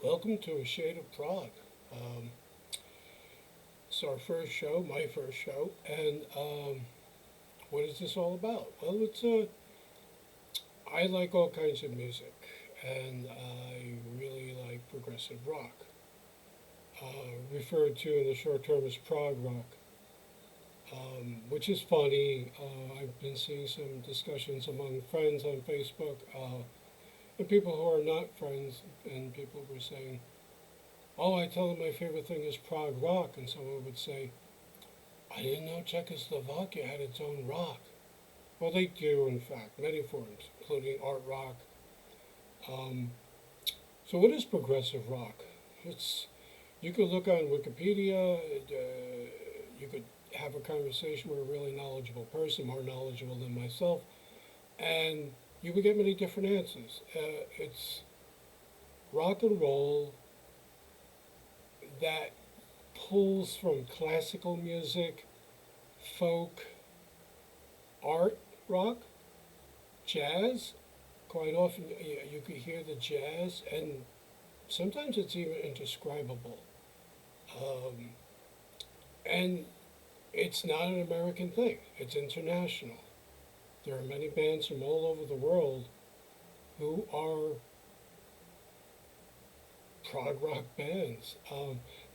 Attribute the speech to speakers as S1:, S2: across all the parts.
S1: Welcome to A Shade of Prog. Um, it's our first show, my first show, and what is this all about? Well, I like all kinds of music, and I really like progressive rock, referred to in the short term as prog rock, which is funny. I've been seeing some discussions among friends on Facebook, and people who are not friends, and people were saying, oh, I tell them my favorite thing is prog rock, and someone would say, I didn't know Czechoslovakia had its own rock. Well, they do, in fact, many forms, including art rock. Um, so, what is progressive rock? It's You could look on Wikipedia. You could have a conversation with a really knowledgeable person, more knowledgeable than myself, and you would get many different answers. It's rock and roll that pulls from classical music, folk, art rock, jazz. Quite often you could hear the jazz, and sometimes it's even indescribable. Um, and it's not an American thing, it's international. There are many bands from all over the world who are prog rock bands.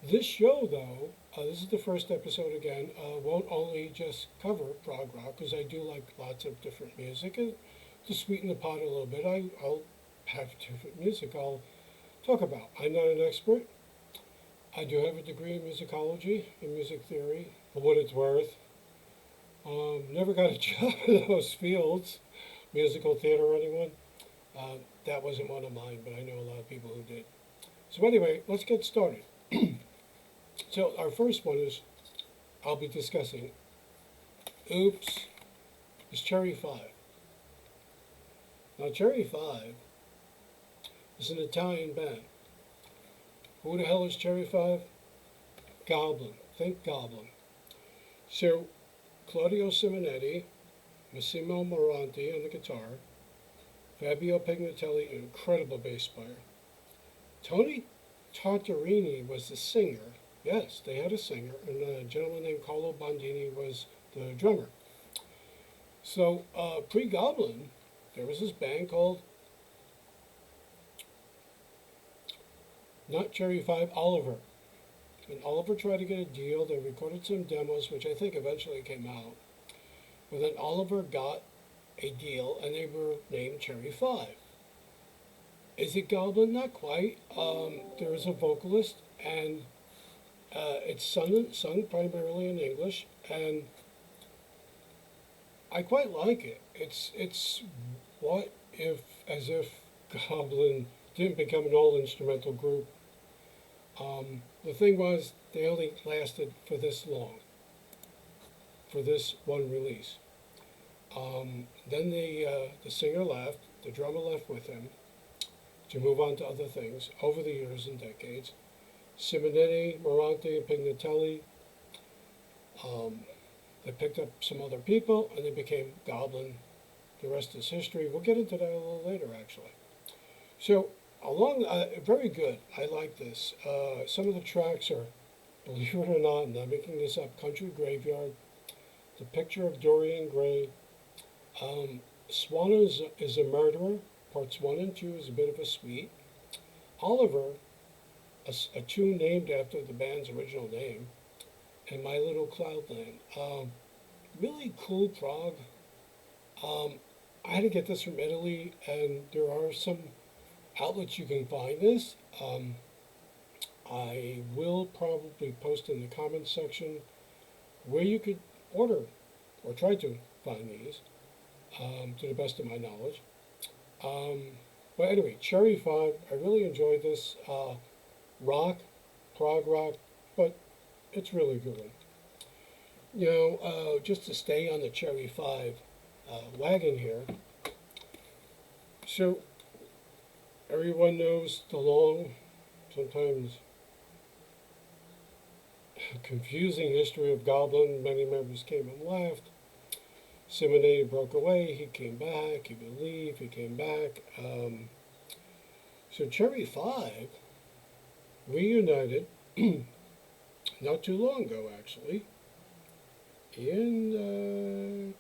S1: This show, though, this is the first episode again, won't only just cover prog rock, because I do like lots of different music. And to sweeten the pot a little bit, I'll have different music I'll talk about. I'm not an expert. I do have a degree in musicology and music theory, for what it's worth. Never got a job in those fields, musical theater, anyone. That wasn't one of mine, but I know a lot of people who did. So anyway, let's get started. So our first one is, I'll be discussing Oops, is Cherry 5. Now Cherry 5 is an Italian band. Who the hell is Cherry 5? Goblin. Think Goblin. So Claudio Simonetti, Massimo Moranti on the guitar, Fabio Pignatelli, an incredible bass player. Tony Tartarini was the singer. Yes, they had a singer, and a gentleman named Carlo Bondini was the drummer. So pre-Goblin, there was this band called, not Cherry 5, Oliver. And Oliver tried to get a deal. They recorded some demos, which I think eventually came out. But then Oliver got a deal, and they were named Cherry 5. Is it Goblin? Not quite. There is a vocalist, and it's sung primarily in English, and I quite like it. It's what if, as if Goblin didn't become an all-instrumental group. The thing was, they only lasted for this long, for this one release. Then the singer left, the drummer left with him to move on to other things over the years and decades. Simonetti, Moranti, and Pignatelli, they picked up some other people and they became Goblin. The rest is history. We'll get into that a little later, actually. So, very good. I like this. Some of the tracks are, believe it or not, I'm not making this up, Country Graveyard, The Picture of Dorian Gray, Swan is a Murderer, parts 1 and 2 is a bit of a suite. Oliver, a tune named after the band's original name, and My Little Cloudland. Really cool prog. I had to get this from Italy, and there are some outlets you can find this. I will probably post in the comments section where you could order or try to find these, to the best of my knowledge. But anyway, Cherry 5, I really enjoyed this. Rock, prog rock, but it's really good. Just to stay on the Cherry 5 wagon here. So, everyone knows the long, sometimes confusing history of Goblin. Many members came and left. Simonetti broke away, he came back, he would leave, he came back. So Cherry 5 reunited not too long ago, actually, in,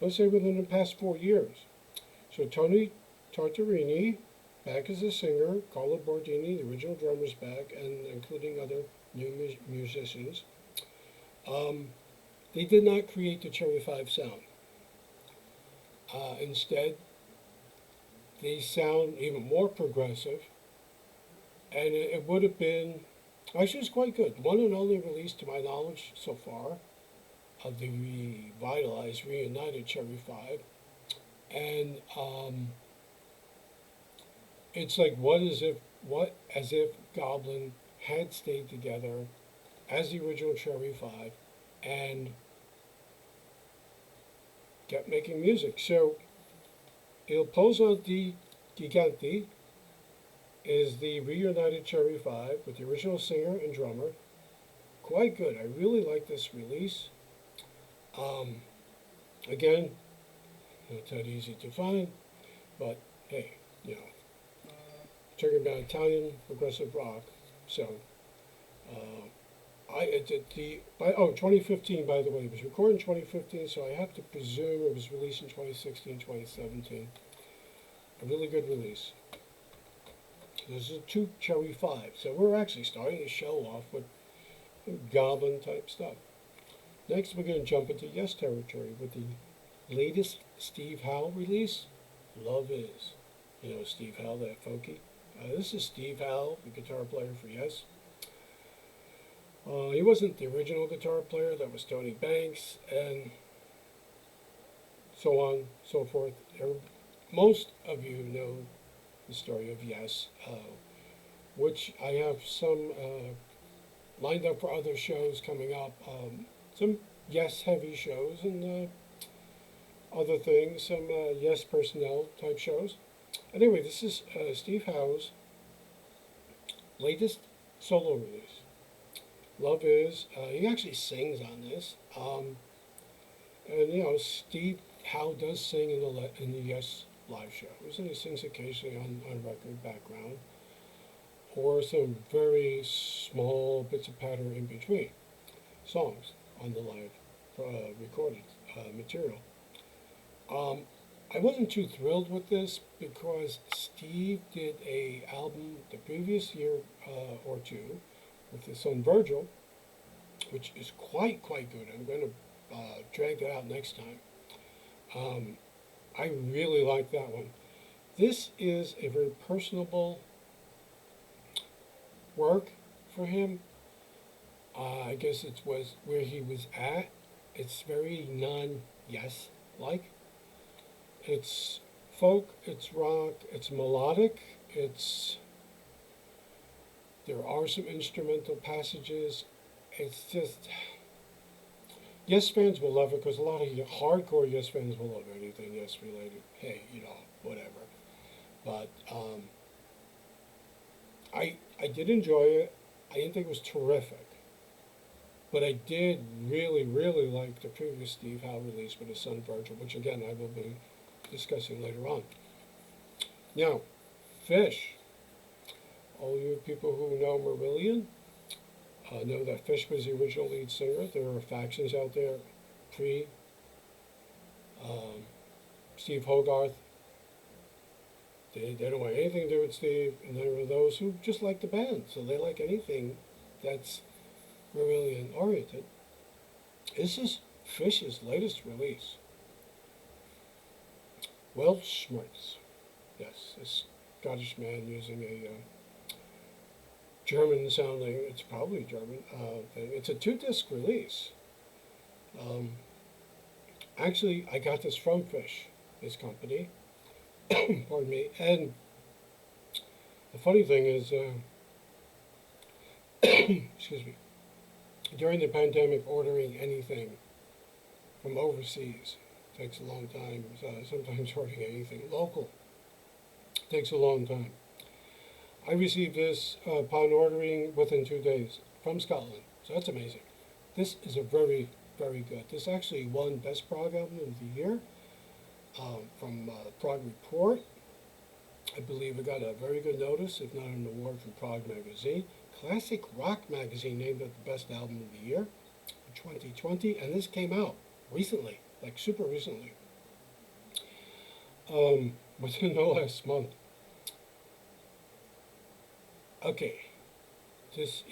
S1: let's say within the past 4 years. So Tony Tartarini, back as a singer, Carlo Bordini, the original drummer's back, and including other new musicians. They did not create the Cherry 5 sound. Instead, they sound even more progressive, and it would have been, actually it's quite good. One and only release to my knowledge so far of the revitalized, reunited Cherry 5. And it's like what as if Goblin had stayed together as the original Cherry 5 and kept making music. So Il Pozo di Giganti is the reunited Cherry 5 with the original singer and drummer. Quite good. I really like this release. Again, not that easy to find, but hey, you know, talking about Italian progressive rock. So, 2015, by the way, it was recorded in 2015, so I have to presume it was released in 2016, 2017. A really good release. This is a 2 Cherry 5, so we're actually starting to show off with Goblin type stuff. Next, we're going to jump into Yes territory with the latest Steve Howe release, Love Is. You know Steve Howe, that folky. This is Steve Howe, the guitar player for Yes. He wasn't the original guitar player, that was Tony Banks, and so on, so forth. Most of you know the story of Yes, which I have some lined up for other shows coming up. Some Yes heavy shows and other things, some Yes personnel type shows. Anyway, this is Steve Howe's latest solo release. Love Is. He actually sings on this. And you know, Steve Howe does sing in the Yes live shows, and he sings occasionally on record background, or some very small bits of patter in between songs on the live recorded material. I wasn't too thrilled with this because Steve did a album the previous year or two with his son Virgil, which is quite good. I'm going to drag that out next time. I really like that one. This is a very personable work for him. I guess it was where he was at. It's very non-Yes like. It's folk, it's rock, it's melodic, there are some instrumental passages. It's just, Yes fans will love it because a lot of hardcore Yes fans will love anything Yes related. Hey, you know, whatever. But I did enjoy it. I didn't think it was terrific. But I did really like the previous Steve Howe release with his son Virgil, which again I will be discussing later on. Now, Fish. All you people who know Marillion know that Fish was the original lead singer. There are factions out there pre Steve Hogarth. They don't want anything to do with Steve, and there are those who just like the band, so they like anything that's Marillion oriented. This is Fish's latest release. Welsh Schmerz. Yes, a Scottish man using a German sounding, it's probably German thing. It's a 2-disc release. Actually, I got this from Fish, his company. Pardon me. And the funny thing is, excuse me, during the pandemic, ordering anything from overseas takes a long time. Sometimes ordering anything local takes a long time. I received this upon ordering within 2 days from Scotland, so that's amazing. This is a very good. This actually won Best Prog Album of the Year from Prog Report. I believe it got a very good notice, if not an award from Prog magazine. Classic Rock magazine named it the best album of the year for 2020, and this came out recently, like super recently, within the last month. Okay, this,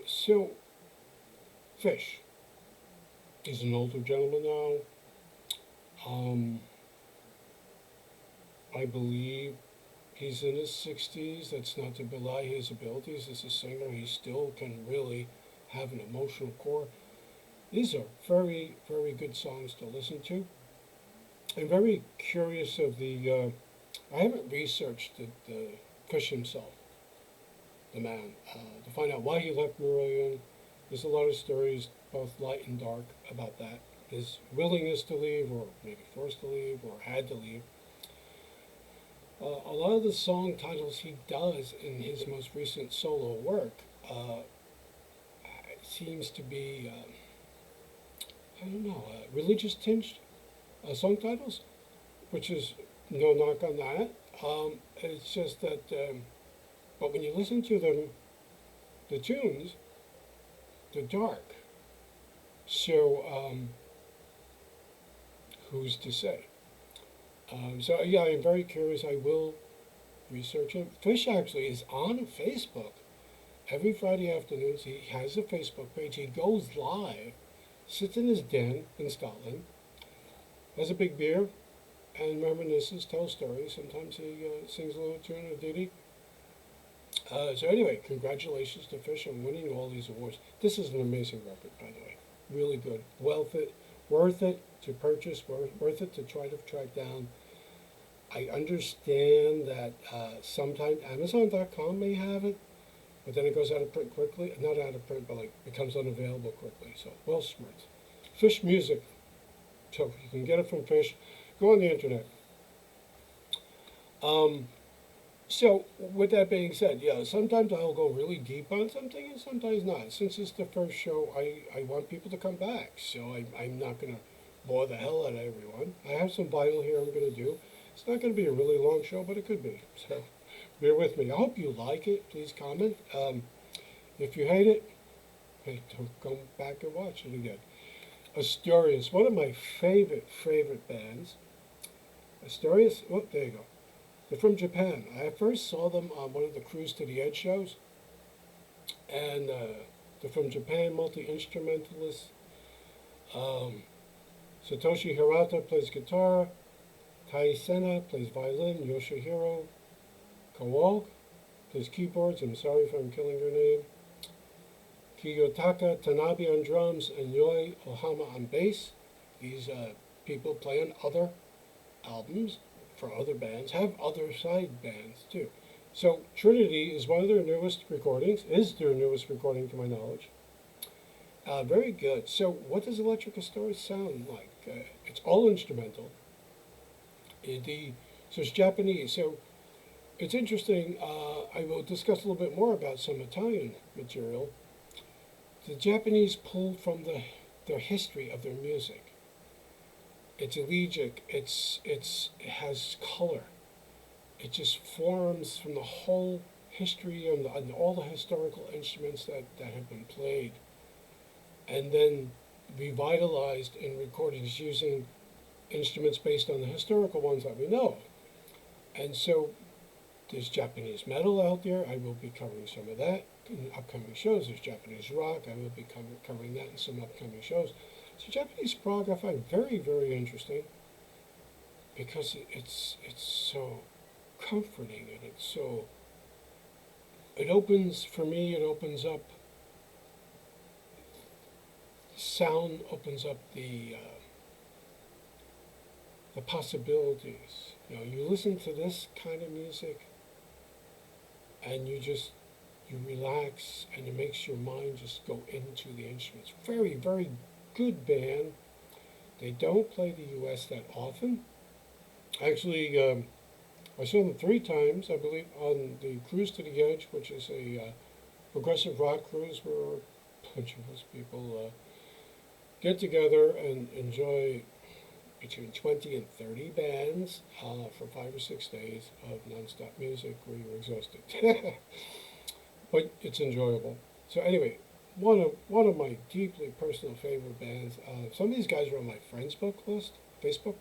S1: so Fish. He's an older gentleman now. Um, I believe he's in his 60s. That's not to belie his abilities as a singer. He still can really have an emotional core. These are very, very good songs to listen to. I'm very curious of I haven't researched the Fish himself, the man, to find out why he left Marillion. There's a lot of stories, both light and dark, about that. His willingness to leave, or maybe forced to leave, or had to leave. A lot of the song titles he does in his most recent solo work seems to be, I don't know, religious tinged song titles, which is no knock on that. It's just that, but when you listen to them, the tunes, they're dark. So, who's to say? So yeah, I'm very curious. I will research him. Fish actually is on Facebook every Friday afternoons. He has a Facebook page. He goes live, sits in his den in Scotland, has a big beer, and reminisces, tells stories. Sometimes he sings a little tune or ditty. So anyway, congratulations to Fish on winning all these awards. This is an amazing record, by the way. Really good. Worth it to purchase, worth it to try to track down. I understand that sometimes Amazon.com may have it, but then it goes out of print quickly. Not out of print, but like becomes unavailable quickly. So, well smart. Fish Music. So you can get it from Fish. Go on the internet. So with that being said, yeah, sometimes I'll go really deep on something and sometimes not. Since it's the first show, I want people to come back. So I'm not going to bore the hell out of everyone. I have some vinyl here I'm going to do. It's not going to be a really long show, but it could be. So bear with me. I hope you like it. Please comment. If you hate it, hey, don't go back and watch it again. Asturias, one of my favorite bands. Asturias, oh, there you go. They're from Japan. I first saw them on one of the Cruise to the Edge shows. And they're from Japan, multi-instrumentalists. Satoshi Hirata plays guitar. Tai Sena plays violin. Yoshihiro Kawog plays keyboards. I'm sorry if I'm killing your name. Kiyotaka Tanabe on drums and Yoi Ohama on bass. These people play on other albums for other bands, have other side bands too. So Trinity is one of their newest recordings, is their newest recording to my knowledge. Very good. So what does Electric Asturias sound like? It's all instrumental. So it's Japanese. So it's interesting. I will discuss a little bit more about some Italian material. The Japanese pulled from their history of their music. It's elegiac. It has color. It just forms from the whole history and all the historical instruments that have been played, and then revitalized in recordings using instruments based on the historical ones that we know. And so there's Japanese metal out there. I will be covering some of that in upcoming shows. There's Japanese rock. I will be covering that in some upcoming shows. So Japanese prog I find very, very interesting because it's so comforting and it opens, for me, it opens up, sound opens up the possibilities. You listen to this kind of music and you relax and it makes your mind just go into the instruments. Very, very good band. They don't play the U.S. that often. Actually, I saw them 3 times, I believe, on the Cruise to the Edge, which is a progressive rock cruise where a bunch of us people get together and enjoy between 20 and 30 bands for 5 or 6 days of nonstop music where you're exhausted. But it's enjoyable. So anyway, one of my deeply personal favorite bands. Some of these guys are on my Facebook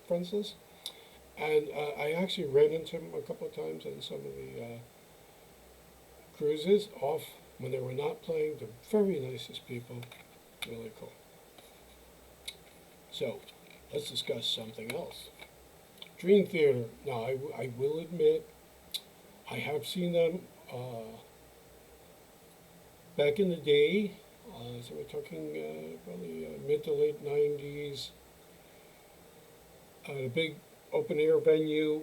S1: friends list, and I actually ran into them a couple of times on some of the cruises off when they were not playing. They're very nicest people, really cool. So let's discuss something else. Dream Theater. Now I will admit I have seen them back in the day. So we're talking probably mid to late 90s. A big open air venue,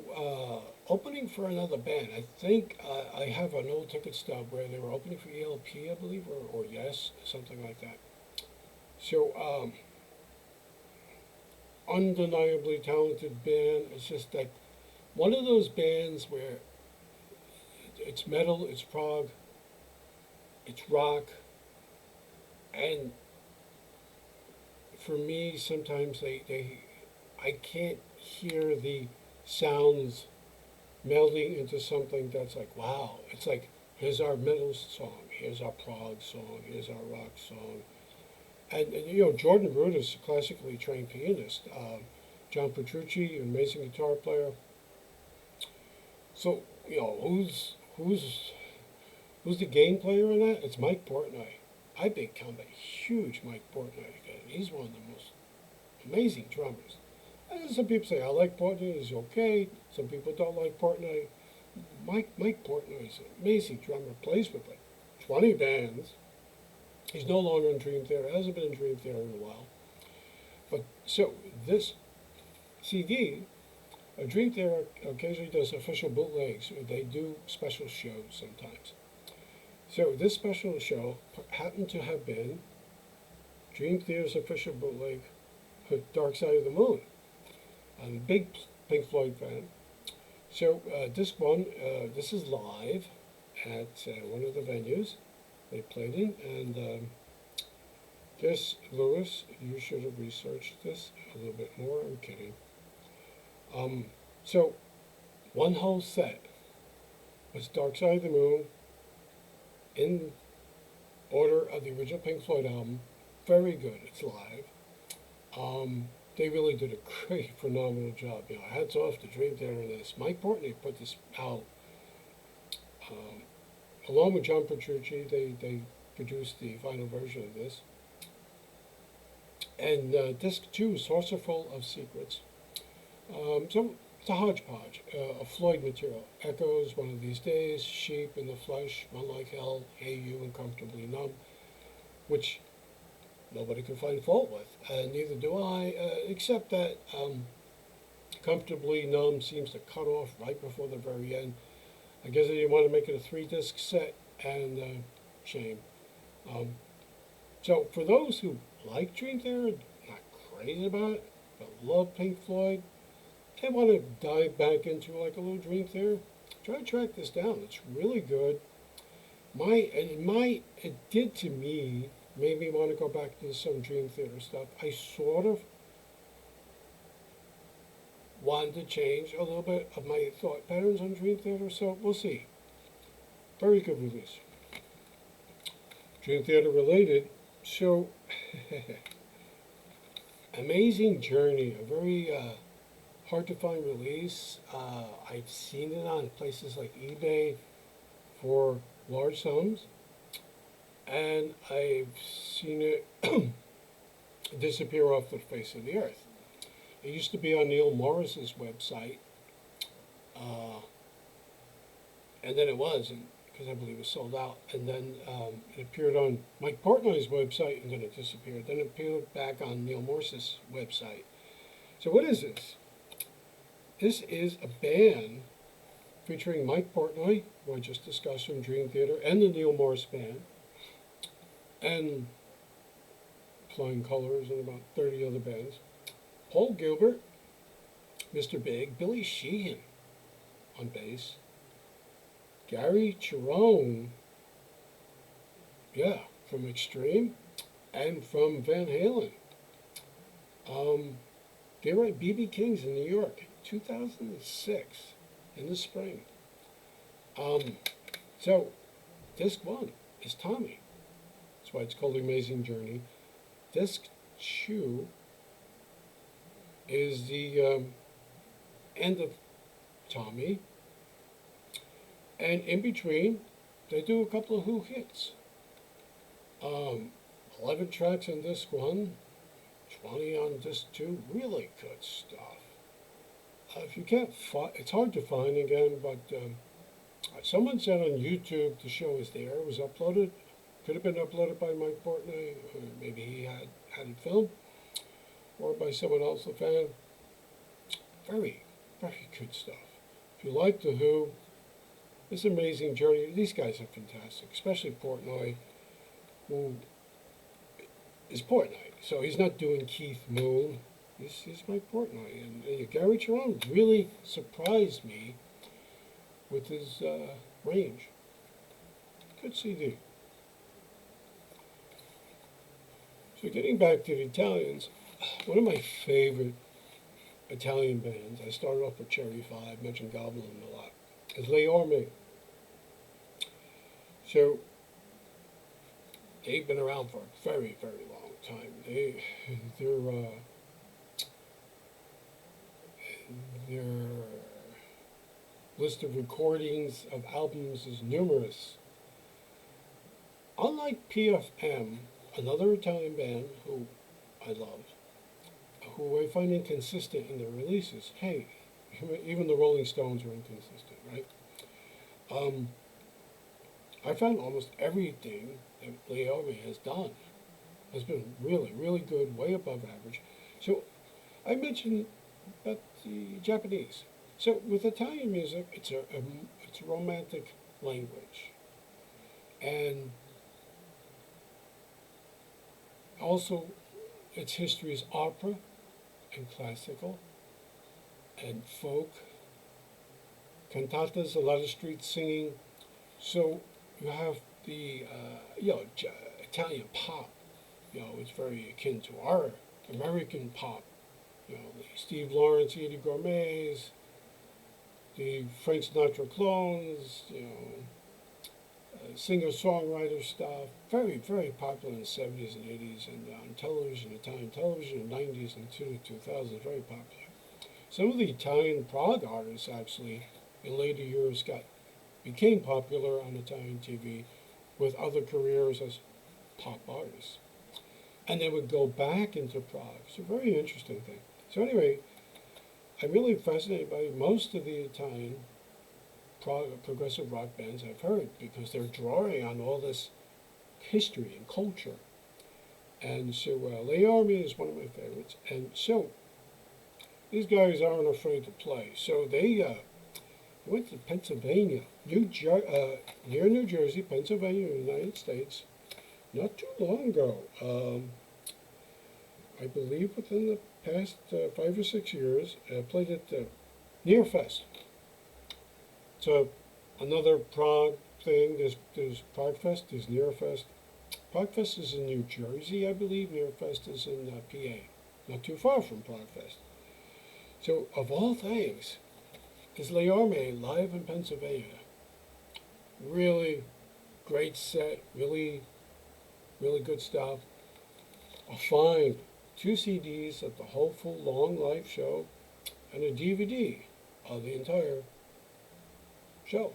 S1: opening for another band. I think I have an old ticket stub where they were opening for ELP, I believe, or Yes, something like that. So, undeniably talented band. It's just like one of those bands where it's metal, it's prog, it's rock, and for me, sometimes I can't hear the sounds melding into something that's like, wow. It's like, here's our metal song, here's our prog song, here's our rock song. And Jordan Brutus, a classically trained pianist. John Petrucci, an amazing guitar player. So, who's the game player in that? It's Mike Portnoy. I become a huge Mike Portnoy fan. He's one of the most amazing drummers. And some people say, I like Portnoy, he's okay. Some people don't like Portnoy. Mike Portnoy is an amazing drummer, plays with like 20 bands. He's no longer in Dream Theater, hasn't been in Dream Theater in a while. But so this CD, Dream Theater occasionally does official bootlegs. They do special shows sometimes. So this special show happened to have been Dream Theater's official bootleg, Dark Side of the Moon. I'm a big Pink Floyd fan. So disc one, this is live at one of the venues they played in, and just Lewis, you should have researched this a little bit more. I'm kidding. So one whole set was Dark Side of the Moon in order of the original Pink Floyd album. Very good. It's live. They really did a great, phenomenal job. Hats off to Dream Theater on this. Mike Portnoy put this out. Along with John Petrucci, they produced the final version of this. And disc 2 is Saucerful of Secrets. So it's a hodgepodge of Floyd material. Echoes, One of These Days, Sheep in the Flesh, Run Like Hell, Hey You, and Comfortably Numb, which nobody can find fault with. Neither do I, except that Comfortably Numb seems to cut off right before the very end. I guess they didn't want to make it a 3-disc set, and shame. So for those who like Dream Theater, not crazy about it, but love Pink Floyd, and want to dive back into like a little Dream Theater, try to track this down. It's really good. It did to me, made me want to go back to some Dream Theater stuff. I sort of wanted to change a little bit of my thought patterns on Dream Theater, so we'll see. Very good release. Dream Theater related, so Amazing Journey, a very hard to find release. I've seen it on places like eBay for large sums, and I've seen it disappear off the face of the earth. It used to be on Neil Morris's website, and then it wasn't, because I believe it was sold out. And then it appeared on Mike Portnoy's website, and then it disappeared. Then it appeared back on Neil Morris's website. So what is this? This is a band featuring Mike Portnoy, who I just discussed from Dream Theater, and the Neil Morris Band, and Flying Colors and about 30 other bands. Paul Gilbert, Mr. Big, Billy Sheehan on bass, Gary Cherone, from Extreme, and from Van Halen. they were at BB King's in New York, 2006, in the spring. So, disc one is Tommy. That's why it's called The Amazing Journey. Disc two is the end of Tommy. And in between, they do a couple of Who hits. 11 tracks on disc one, 20 on disc two, really good stuff. If you can't find, it's hard to find again, but someone said on YouTube the show is there. It was uploaded. Could have been uploaded by Mike Portnoy, or maybe he had it filmed, or by someone else, a fan. Very, very good stuff. If you like The Who, this Amazing Journey, these guys are fantastic, especially Portnoy, who is Portnoy. So he's not doing Keith Moon. He's Mike Portnoy. And Gary Cherone really surprised me with his range. Good CD. So getting back to the Italians, one of my favorite Italian bands, I started off with Cherry 5, mentioned Goblin a lot, is Le Orme. So they've been around for a very, very long time. Their list of recordings of albums is numerous. Unlike PFM, another Italian band who I love, who I find inconsistent in their releases. Hey, even the Rolling Stones are inconsistent, right? I found almost everything that Le Orme has done has been really, really good, way above average. So I mentioned about the Japanese. So with Italian music, it's a romantic language, and also its history is opera and classical and folk, cantatas, a lot of street singing. So you have the Italian pop. It's very akin to our American pop. The Steve Lawrence, Eddie Gourmets, the Frank Sinatra clones. Singer-songwriter stuff, very, very popular in the 70s and 80s, and on television, Italian television in the 90s and 2000s, very popular. Some of the Italian prog artists actually, in later years, became popular on Italian TV with other careers as pop artists. And they would go back into prog. It's a very interesting thing. So anyway, I'm really fascinated by most of the Italian progressive rock bands I've heard, because they're drawing on all this history and culture. And so Le Orme is one of my favorites. And so these guys aren't afraid to play. So they went to Pennsylvania, near New Jersey, Pennsylvania, United States, not too long ago. I believe within the past 5 or 6 years, played at Near Fest. So another Prague thing, there's Prague Fest, there's Near Fest. Prague Fest is in New Jersey, I believe. Near Fest is in PA, not too far from Prague Fest. So of all things, is Le Orme live in Pennsylvania. Really great set, really, really good stuff. I'll find 2 CDs of the whole full long live show and a DVD of the entire show.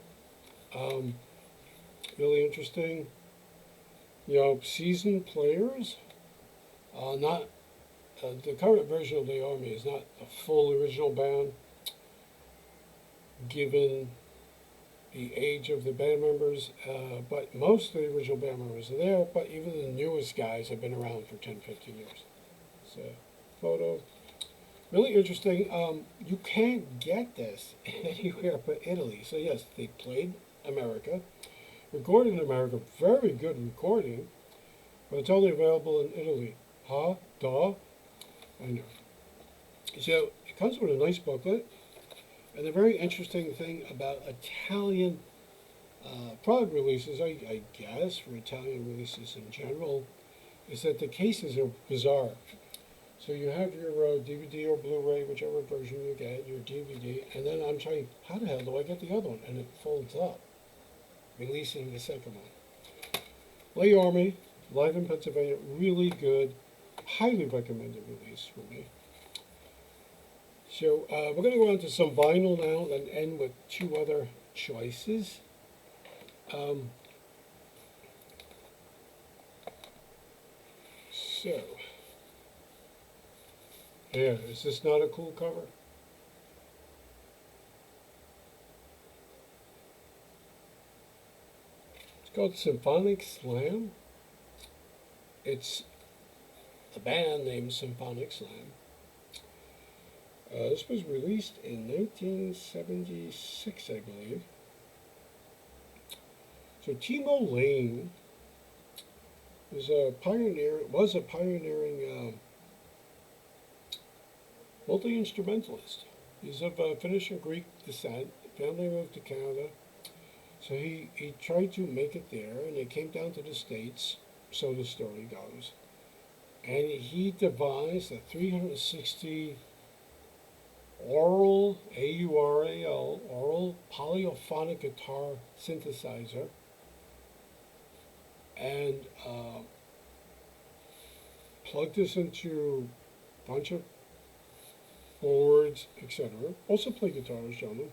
S1: Really interesting. Seasoned players. Not the current version of the Orme is not a full original band, given the age of the band members, but most of the original band members are there, but even the newest guys have been around for 10, 15 years. So, photo. Really interesting. You can't get this anywhere but Italy. So yes, they played America, recorded in America, very good recording, but it's only available in Italy. I know. So it comes with a nice booklet, and the very interesting thing about Italian prog releases, I guess, for Italian releases in general, is that the cases are bizarre. So you have your DVD or Blu-ray, whichever version you get, your DVD, and then I'm trying, how the hell do I get the other one? And it folds up, releasing the second one. Lay Orme, live in Pennsylvania, really good, highly recommended release for me. So we're going to go on to some vinyl now and end with two other choices. So, yeah, is this not a cool cover? It's called Symphonic Slam. It's a band named Symphonic Slam. This was released in 1976, I believe. So Timo Lane was a pioneering multi-instrumentalist. He's of Finnish and Greek descent. Family moved to Canada. So he tried to make it there, and he came down to the States, so the story goes. And he devised a 360 aural, A-U-R-A-L, aural polyphonic guitar synthesizer, and plugged this into a bunch of boards, etc. Also played guitar, as gentlemen.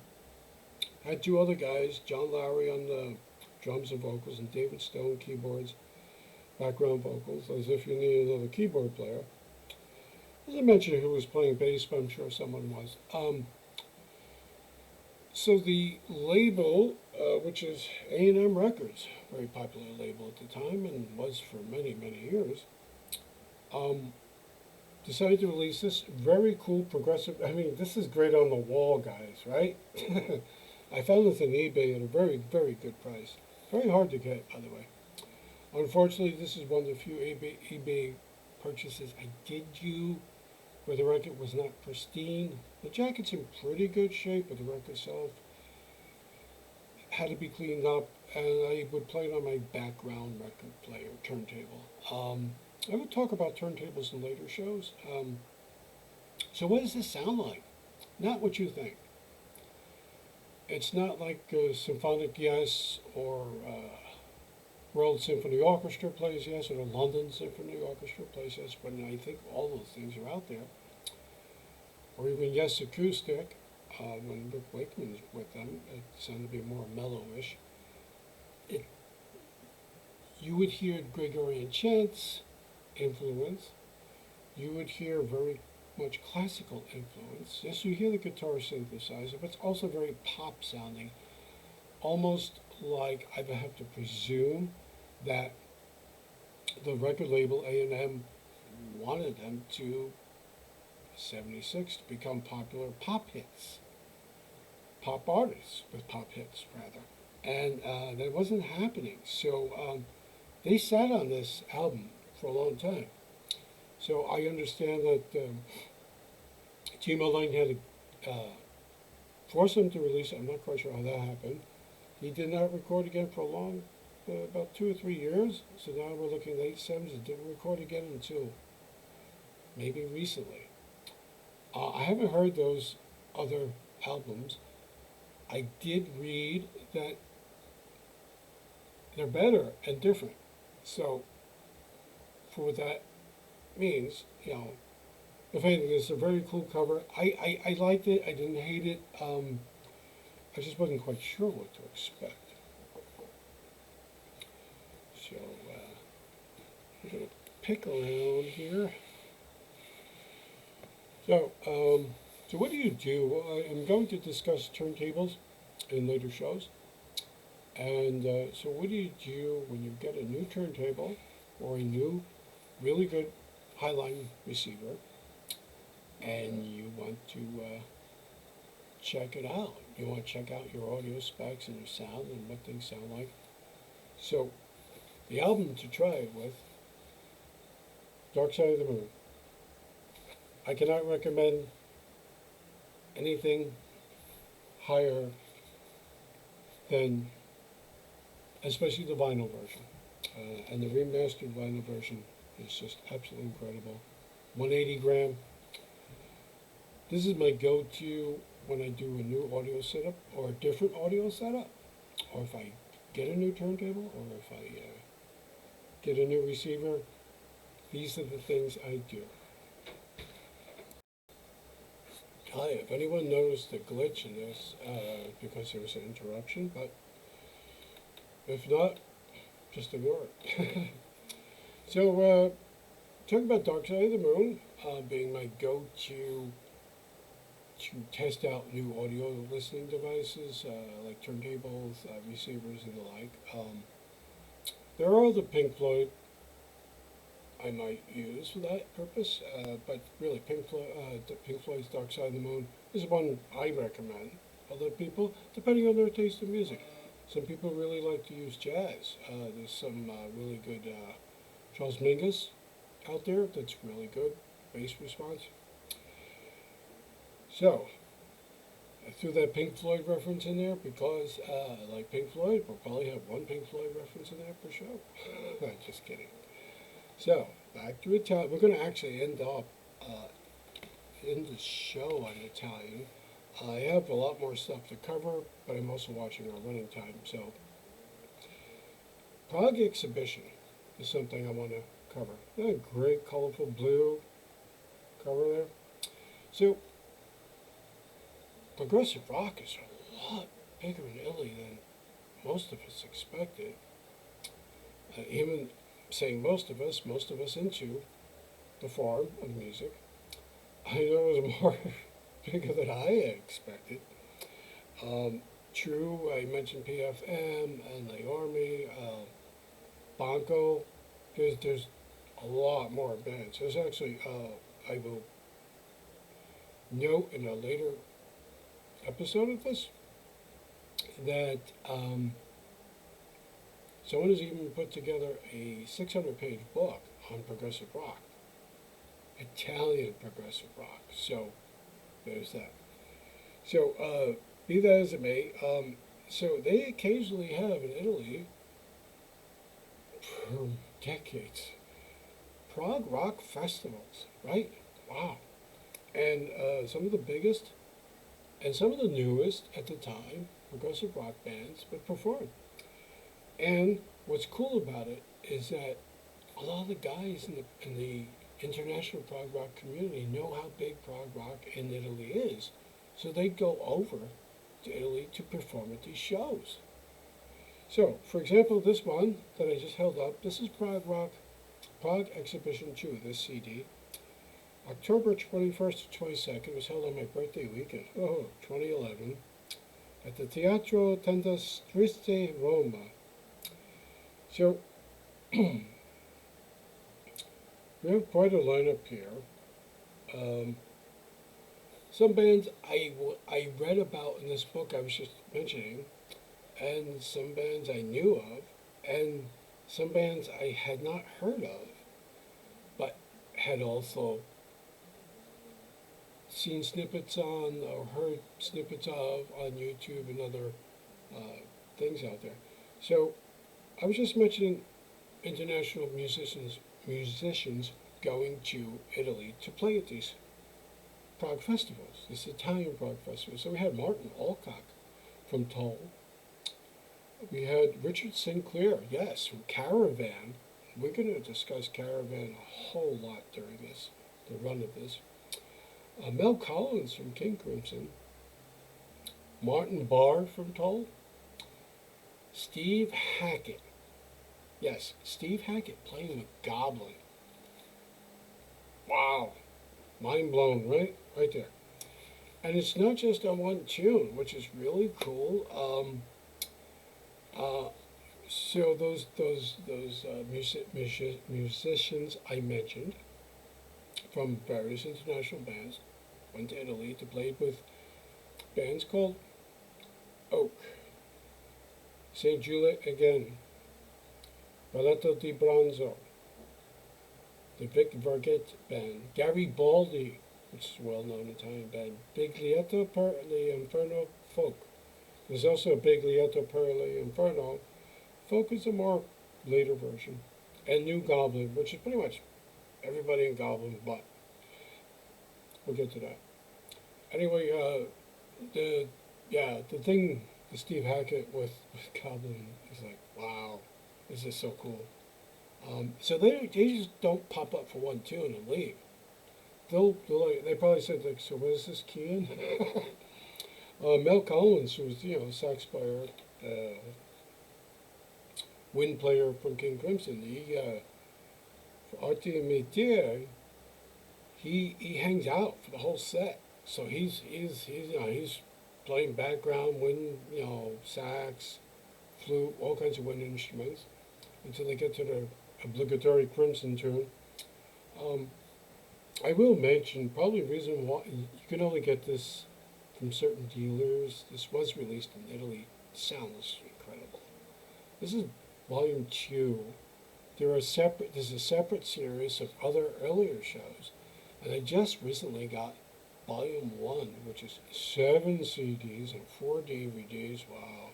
S1: Had two other guys, John Lowry on the drums and vocals, and David Stone keyboards, background vocals, as if you need another keyboard player. As I mentioned, who was playing bass, but I'm sure someone was. So the label, which is A&M Records, very popular label at the time, and was for many, many years, decided to release this very cool progressive. I mean, this is great on the wall, guys, right? I found this on eBay at a very, very good price. Very hard to get, by the way. Unfortunately, this is one of the few eBay purchases I did do where the record was not pristine. The jacket's in pretty good shape, but the record itself had to be cleaned up, and I would play it on my background record player turntable. I will talk about turntables in later shows. So what does this sound like? Not what you think. It's not like Symphonic Yes, or World Symphony Orchestra plays yes, or the London Symphony Orchestra plays yes, but I think all those things are out there. Or even Yes Acoustic, when Rick Wakeman was with them, it sounded to be more mellowish. You would hear Gregorian chants influence. You would hear very much classical influence. Yes, you hear the guitar synthesizer, but it's also very pop sounding, almost like I would have to presume that the record label A&M wanted them to, 76, to become popular pop hits, pop artists with pop hits, rather. And that wasn't happening. So they sat on this album for a long time. So I understand that Timo Lane had to force him to release it. I'm not quite sure how that happened. He did not record again for a long, about 2 or 3 years. So now we're looking late 70s. Didn't record again until maybe recently. I haven't heard those other albums. I did read that they're better and different. So for what that means, you know, if anything, it's a very cool cover. I liked it. I didn't hate it. I just wasn't quite sure what to expect. So I'm going to pick around here. So, so what do you do? Well, I'm going to discuss turntables in later shows. And so what do you do when you get a new turntable or a new, really good highline receiver, and you want to check it out? You want to check out your audio specs and your sound and what things sound like. So the album to try it with, Dark Side of the Moon. I cannot recommend anything higher than, especially the vinyl version. And the remastered vinyl version is just absolutely incredible. 180 gram. This is my go-to when I do a new audio setup or a different audio setup, or if I get a new turntable, or if I get a new receiver. These are the things I do. Hi, if anyone noticed the glitch in this, because there was an interruption, but if not, just ignore it. So, talk about Dark Side of the Moon being my go-to to test out new audio listening devices, like turntables, receivers, and the like. There are other Pink Floyd I might use for that purpose, but really Pink Floyd's Dark Side of the Moon is one I recommend other people, depending on their taste in music. Some people really like to use jazz. There's some really good Charles Mingus out there that's really good bass response. So, I threw that Pink Floyd reference in there because I like Pink Floyd. We'll probably have one Pink Floyd reference in there per show. Just kidding. So, back to Italian. We're going to actually end up in the show on Italian. I have a lot more stuff to cover, but I'm also watching our running time. So, Prog Exhibition is something I want to cover. A great, colorful blue cover there. So, progressive rock is a lot bigger in Italy than most of us expected. Even saying most of us into the form of music, I know it was more bigger than I expected. True, I mentioned PFM and the Orme, Banco. There's a lot more bands. There's actually, I will note in a later episode of this that someone has even put together a 600-page book on progressive rock, Italian progressive rock. So there's that. So be that as it may, so they occasionally have in Italy for decades prog rock festivals, right? Wow. And some of the biggest and some of the newest at the time progressive rock bands would perform. And what's cool about it is that a lot of the guys in the international prog rock community know how big prog rock in Italy is. So they go over to Italy to perform at these shows. So, for example, this one that I just held up, this is Prog Exhibition 2, this CD. October 21st to 22nd, was held on my birthday weekend, 2011, at the Teatro Tendas Triste Roma. So, we have quite a lineup here. Some bands I read about in this book I was just mentioning, and some bands I knew of, and some bands I had not heard of, but had also seen snippets on or heard snippets of on YouTube and other things out there. So I was just mentioning international musicians going to Italy to play at these prog festivals, this Italian prog festival. So we had Martin Alcock from Tull. We had Richard Sinclair, yes, from Caravan. We're going to discuss Caravan a whole lot during the run of this. Mel Collins from King Crimson. Martin Barr from Tull. Steve Hackett. Yes, Steve Hackett playing with Goblin. Wow. Mind blown, right? Right there. And it's not just on one tune, which is really cool. So those musicians I mentioned from various international bands went to Italy to play with bands called Oak, St. Juliet again, Balletto di Bronzo, the Vic Vargette Band, Garibaldi, which is a well-known Italian band, Biglietto per l'Inferno Folk. There's also a Biglietto per l'Inferno. Folk is a more later version. And New Goblin, which is pretty much everybody in Goblin but We'll get to that. Anyway, the thing with Steve Hackett with Goblin is like, wow, this is so cool. So they just don't pop up for one tune and leave. They probably said like, so what is this key in? Mel Collins, who was a sax player, wind player from King Crimson, for Arte et Métier, he hangs out for the whole set. So he's playing background wind, sax, flute, all kinds of wind instruments until they get to the obligatory Crimson tune. I will mention probably the reason why you can only get this from certain dealers. This was released in Italy. It sounds incredible. This is Volume 2. There's a separate series of other earlier shows, and I just recently got Volume 1, which is 7 CDs and 4 DVDs. Wow.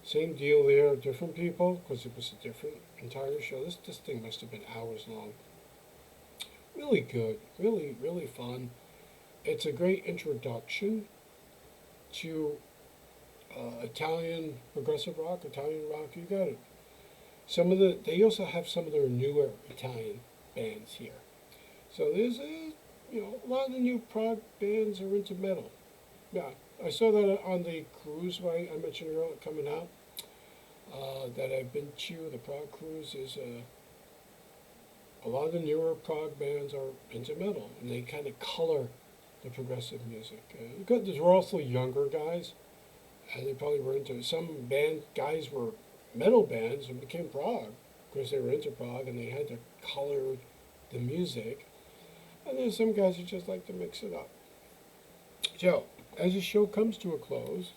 S1: Same deal there, different people, because it was a different entire show. This thing must have been hours long. Really good, really, really fun. It's a great introduction to Italian progressive rock, Italian rock. You got it. They also have some of their newer Italian bands here. So there's a lot of the new prog bands are into metal. Yeah, I saw that on the cruise I mentioned earlier coming out. That I've been to. The prog cruise is a lot of the newer prog bands are into metal, and they kind of color the progressive music. These were also younger guys, and they probably were into some guys were metal bands and became prog because they were into prog and they had to color the music. And there's some guys who just like to mix it up. So, as the show comes to a close,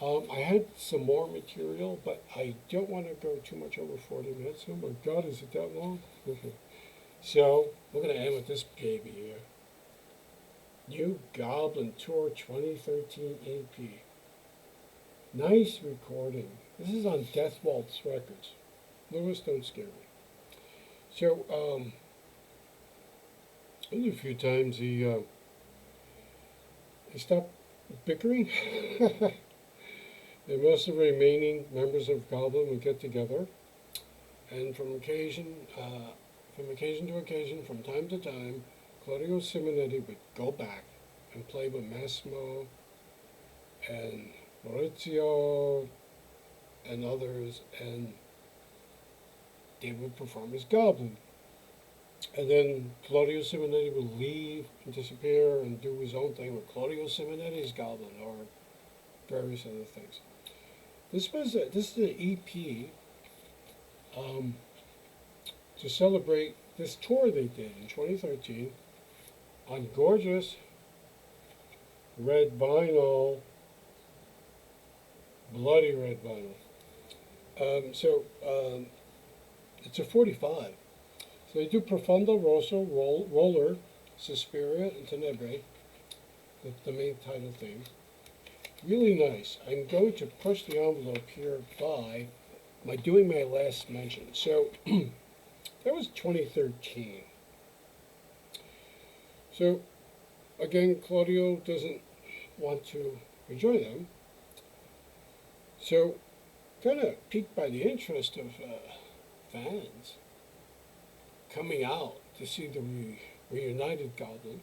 S1: I had some more material, but I don't want to go too much over 40 minutes. Oh my God, is it that long? Okay. So, we're going to end with this baby here. New Goblin Tour 2013 EP. Nice recording. This is on Death Waltz Records. Lewis, don't scare me. So, only a few times he stopped bickering. And most of the remaining members of Goblin would get together, and from occasion to occasion, from time to time, Claudio Simonetti would go back and play with Massimo and Maurizio and others, and they would perform as Goblin. And then Claudio Simonetti would leave and disappear and do his own thing with Claudio Simonetti's Goblin or various other things. This is an EP to celebrate this tour they did in 2013 on gorgeous red vinyl, bloody red vinyl. It's a 45. So they do Profondo Rosso, Roller, Suspiria, and Tenebrae, the main title theme. Really nice. I'm going to push the envelope here by doing my last mention. So that was 2013. So again, Claudio doesn't want to rejoin them. So kind of piqued by the interest of fans coming out to see the reunited Goblin.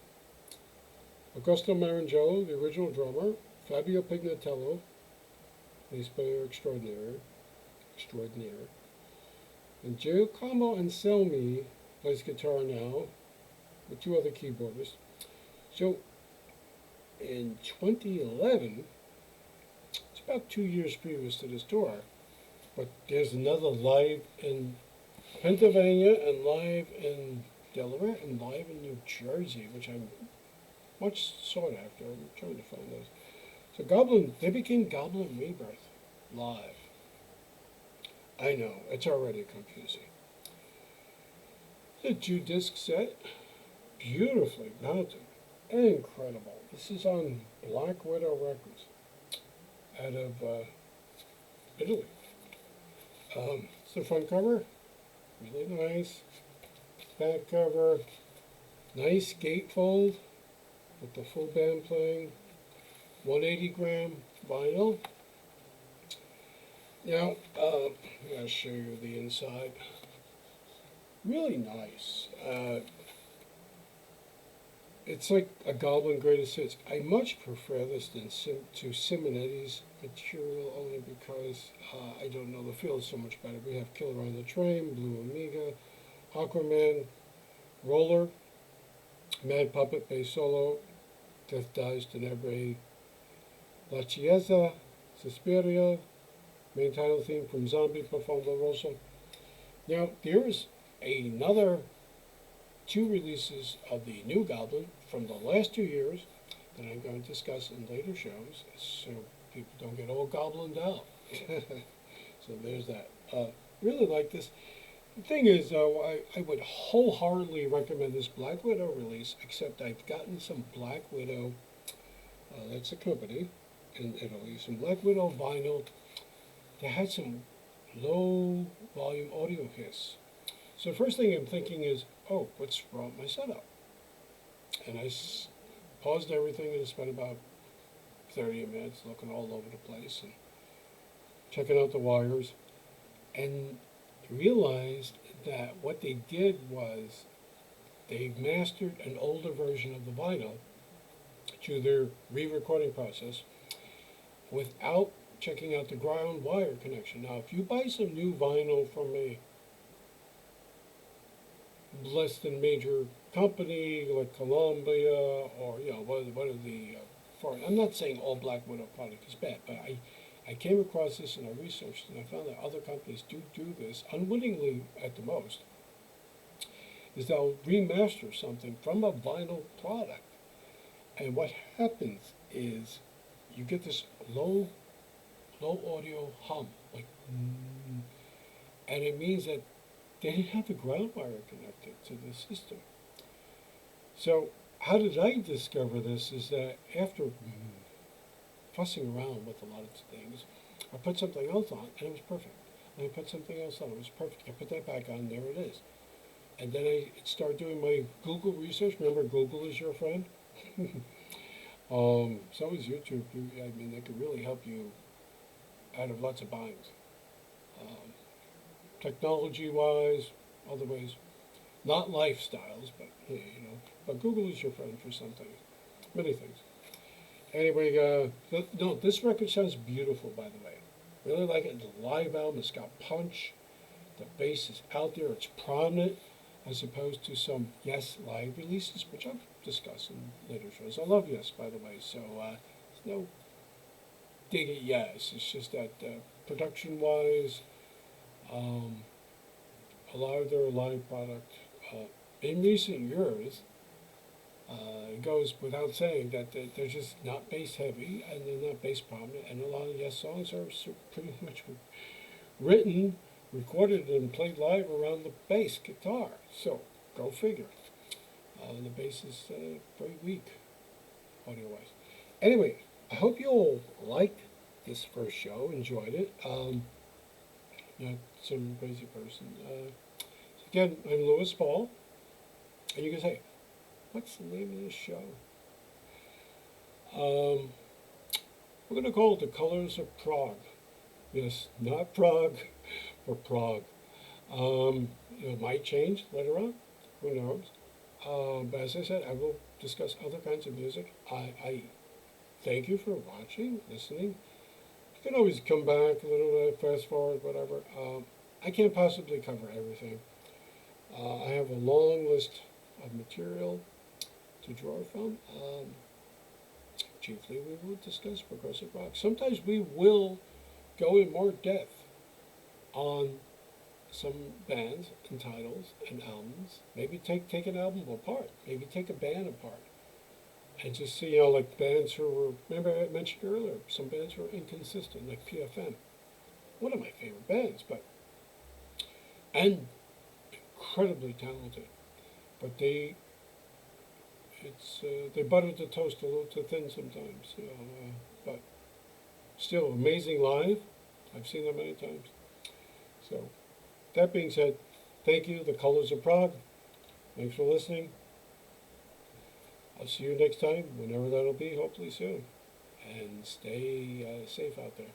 S1: Augusto Marangello, the original drummer, Fabio Pignatello, bass player extraordinaire, and Giacomo Anselmi plays guitar now, with 2 other keyboardists. So, in 2011, it's about 2 years previous to this tour, but there's another live in Pennsylvania and live in Delaware and live in New Jersey, which I'm much sought after. I'm trying to find those. So Goblin, they became Goblin Rebirth live. I know, it's already confusing. The 2-disc set, beautifully mounted, and incredible. This is on Black Widow Records out of Italy. It's the front cover, really nice. Back cover, nice gatefold, with the full band playing, 180 gram vinyl. Now, I'll show you the inside. Really nice. It's like a Goblin greatest hits. I much prefer this than to Simonetti's material, only because I don't know, the feel is so much better. We have Killer on the Train, Blue Amiga, Aquaman, Roller, Mad Puppet bass solo, Death Dies Tenebrae, La Chiesa, Suspiria, main title theme from Zombie Profondo Rosso. Now, there's another 2 releases of the new Goblin from the last 2 years that I'm going to discuss in later shows, so people don't get all goblined out. So there's that. Really like this. The thing is, though, I would wholeheartedly recommend this Black Widow release, except I've gotten some Black Widow, that's a company in Italy, some Black Widow vinyl that had some low volume audio hiss. So the first thing I'm thinking is, oh, what's wrong with my setup? And I paused everything and spent about 30 minutes looking all over the place and checking out the wires, and realized that what they did was they mastered an older version of the vinyl through their re-recording process without checking out the ground wire connection. Now, if you buy some new vinyl from a less than major company like Columbia, or one of the foreign, I'm not saying all Black Widow product is bad, but I came across this and I researched and I found that other companies do this, unwittingly at the most, is they'll remaster something from a vinyl product. And what happens is you get this low audio hum, like, and it means that they didn't have the ground wire connected to the system. So how did I discover this is that after fussing around with a lot of things, I put something else on and it was perfect. And I put something else on, it was perfect. I put that back on, there it is. And then I started doing my Google research. Remember, Google is your friend? So is YouTube. I mean, they can really help you out of lots of binds. Technology-wise, other ways. Not lifestyles, but, but Google is your friend for some things. Many things. Anyway, no, this record sounds beautiful, by the way. Really like it. It's a live album. It's got punch. The bass is out there. It's prominent, as opposed to some Yes live releases, which I'll discuss in later shows. I love Yes, by the way, so there's no dig at Yes. It's just that production-wise, a lot of their live product, in recent years, it goes without saying that they're just not bass heavy and they're not bass prominent, and a lot of Yes songs are pretty much written, recorded, and played live around the bass guitar. So go figure. The bass is very weak, audio-wise. Anyway, I hope you all liked this first show, enjoyed it. Not some crazy person. Again, I'm Louis Paul, and you can say, what's the name of this show? We're going to call it The Colors of Prog. Yes, not Prague, but Prog. It might change later on. Who knows? But as I said, I will discuss other kinds of music. I thank you for watching, listening. You can always come back a little bit, fast forward, whatever. I can't possibly cover everything. I have a long list of material to draw from. Chiefly, we will discuss progressive rock. Sometimes we will go in more depth on some bands and titles and albums. Maybe take an album apart. Maybe take a band apart. And just see, like bands who were, remember I mentioned earlier, some bands were inconsistent, like PFM. One of my favorite bands, and incredibly talented. But they buttered the toast a little too thin sometimes, but still amazing live. I've seen them many times. So, that being said, thank you, The Colors of Prog. Thanks for listening. I'll see you next time, whenever that'll be, hopefully soon. And stay safe out there.